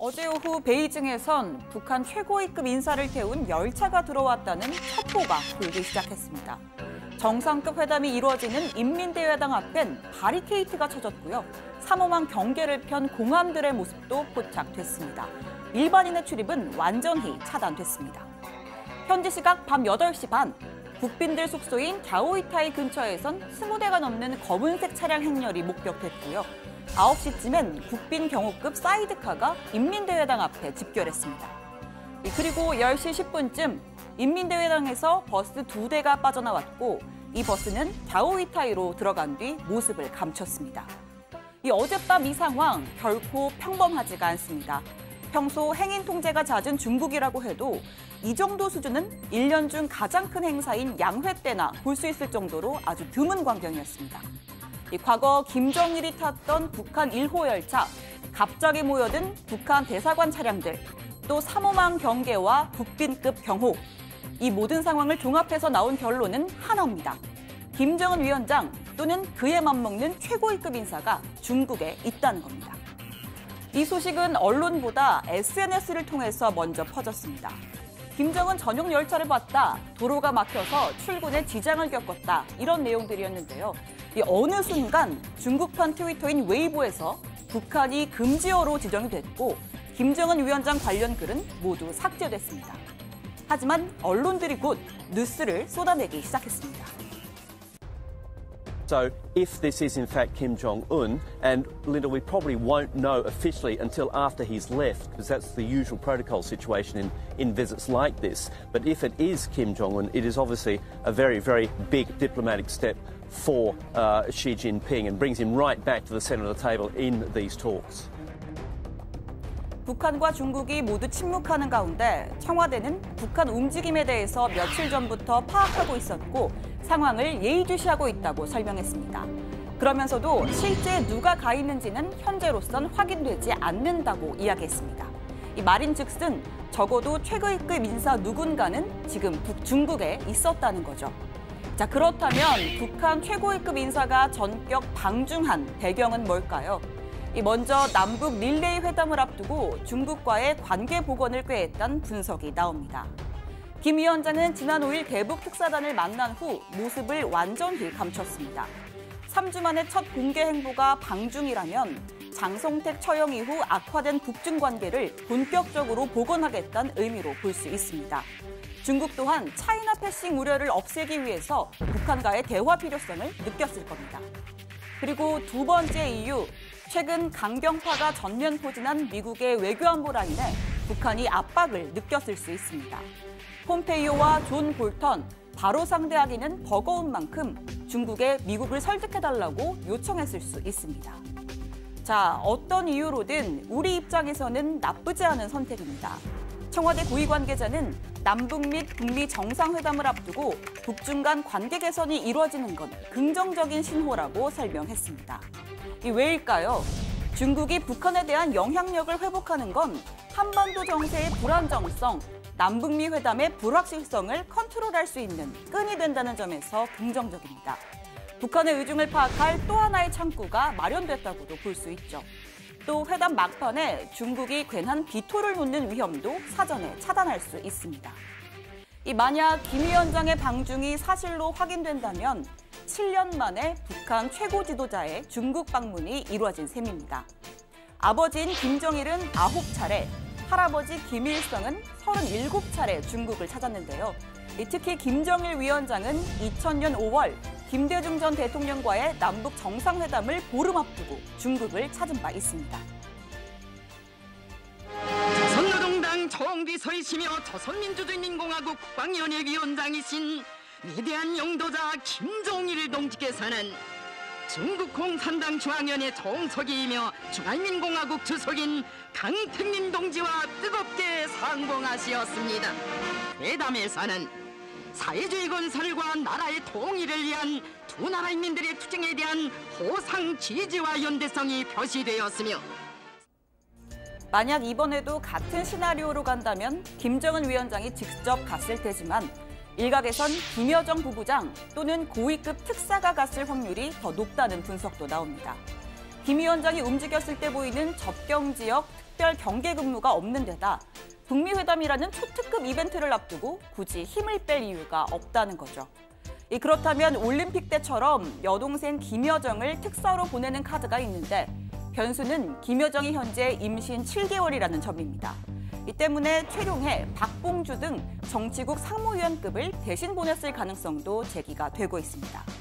어제 오후 베이징에선 북한 최고위급 인사를 태운 열차가 들어왔다는 첩보가 돌기 시작했습니다. 정상급 회담이 이루어지는 인민대회당 앞엔 바리케이트가 쳐졌고요. 삼엄한 경계를 편 공안들의 모습도 포착됐습니다. 일반인의 출입은 완전히 차단됐습니다. 현지 시각 밤 8시 반, 국빈들 숙소인 갸오이타이 근처에선 20대가 넘는 검은색 차량 행렬이 목격됐고요. 9시쯤엔 국빈 경호급 사이드카가 인민대회당 앞에 집결했습니다. 그리고 10시 10분쯤 인민대회당에서 버스 2대가 빠져나왔고 이 버스는 갸오이타이로 들어간 뒤 모습을 감췄습니다. 이 어젯밤 이 상황 결코 평범하지가 않습니다. 평소 행인 통제가 잦은 중국이라고 해도 이 정도 수준은 1년 중 가장 큰 행사인 양회 때나 볼 수 있을 정도로 아주 드문 광경이었습니다. 과거 김정일이 탔던 북한 1호 열차, 갑자기 모여든 북한 대사관 차량들, 또 삼엄한 경계와 국빈급 경호. 이 모든 상황을 종합해서 나온 결론은 하나입니다. 김정은 위원장 또는 그에 맞먹는 최고위급 인사가 중국에 있다는 겁니다. 이 소식은 언론보다 SNS를 통해서 먼저 퍼졌습니다. 김정은 전용 열차를 봤다, 도로가 막혀서 출근에 지장을 겪었다, 이런 내용들이었는데요. 어느 순간 중국판 트위터인 웨이보에서 북한이 금지어로 지정이 됐고 김정은 위원장 관련 글은 모두 삭제됐습니다. 하지만 언론들이 곧 뉴스를 쏟아내기 시작했습니다. So, if this is in fact Kim Jong-un, and Linda, we probably won't know officially until after he's left, because that's the usual protocol situation in visits like this. But if it is Kim Jong-un, it is obviously a very, very big diplomatic step for Xi Jinping and brings him right back to the center of the table in these talks. 북한과 중국이 모두 침묵하는 가운데 청와대는 북한 움직임에 대해서 며칠 전부터 파악하고 있었고 상황을 예의주시하고 있다고 설명했습니다. 그러면서도 실제 누가 가 있는지는 현재로선 확인되지 않는다고 이야기했습니다. 이 말인즉슨 적어도 최고위급 인사 누군가는 지금 중국에 있었다는 거죠. 자, 그렇다면 북한 최고위급 인사가 전격 방중한 배경은 뭘까요? 먼저 남북 릴레이 회담을 앞두고 중국과의 관계 복원을 꾀했다는 분석이 나옵니다. 김 위원장은 지난 5일 대북 특사단을 만난 후 모습을 완전히 감췄습니다. 3주 만에 첫 공개 행보가 방중이라면 장성택 처형 이후 악화된 북중 관계를 본격적으로 복원하겠다는 의미로 볼 수 있습니다. 중국 또한 차이나 패싱 우려를 없애기 위해서 북한과의 대화 필요성을 느꼈을 겁니다. 그리고 두 번째 이유, 최근 강경파가 전면 포진한 미국의 외교안보 라인에 북한이 압박을 느꼈을 수 있습니다. 폼페이오와 존 볼턴, 바로 상대하기는 버거운 만큼 중국에 미국을 설득해달라고 요청했을 수 있습니다. 자, 어떤 이유로든 우리 입장에서는 나쁘지 않은 선택입니다. 청와대 고위 관계자는 남북 및 북미 정상회담을 앞두고 북중 간 관계 개선이 이루어지는 건 긍정적인 신호라고 설명했습니다. 왜일까요? 중국이 북한에 대한 영향력을 회복하는 건 한반도 정세의 불안정성, 남북미 회담의 불확실성을 컨트롤할 수 있는 끈이 된다는 점에서 긍정적입니다. 북한의 의중을 파악할 또 하나의 창구가 마련됐다고도 볼 수 있죠. 또 회담 막판에 중국이 괜한 비토를 놓는 위험도 사전에 차단할 수 있습니다. 만약 김 위원장의 방중이 사실로 확인된다면 7년 만에 북한 최고 지도자의 중국 방문이 이루어진 셈입니다. 아버지인 김정일은 9차례, 할아버지 김일성은 37차례 중국을 찾았는데요. 특히 김정일 위원장은 2000년 5월 김대중 전 대통령과의 남북 정상회담을 보름 앞두고 중국을 찾은 바 있습니다. 조선노동당 정비서이시며 조선민주주의인민공화국 국방위원회 위원장이신 위대한 영도자 김정일 동지께서는 중국 공산당 중앙위원회 총서기이며 중화인민공화국 주석인 강택민 동지와 뜨겁게 상봉하시었습니다. 회담에서는 사회주의 건설과 나라의 통일을 위한 두 나라 인민들의 투쟁에 대한 호상 지지와 연대성이 표시되었으며 만약 이번에도 같은 시나리오로 간다면 김정은 위원장이 직접 갔을 테지만 일각에선 김여정 부부장 또는 고위급 특사가 갔을 확률이 더 높다는 분석도 나옵니다. 김 위원장이 움직였을 때 보이는 접경 지역 특별 경계 근무가 없는 데다 북미 회담이라는 초특급 이벤트를 앞두고 굳이 힘을 뺄 이유가 없다는 거죠. 그렇다면 올림픽 때처럼 여동생 김여정을 특사로 보내는 카드가 있는데 변수는 김여정이 현재 임신 7개월이라는 점입니다. 이 때문에 최룡해, 박봉주 등 정치국 상무위원급을 대신 보냈을 가능성도 제기가 되고 있습니다.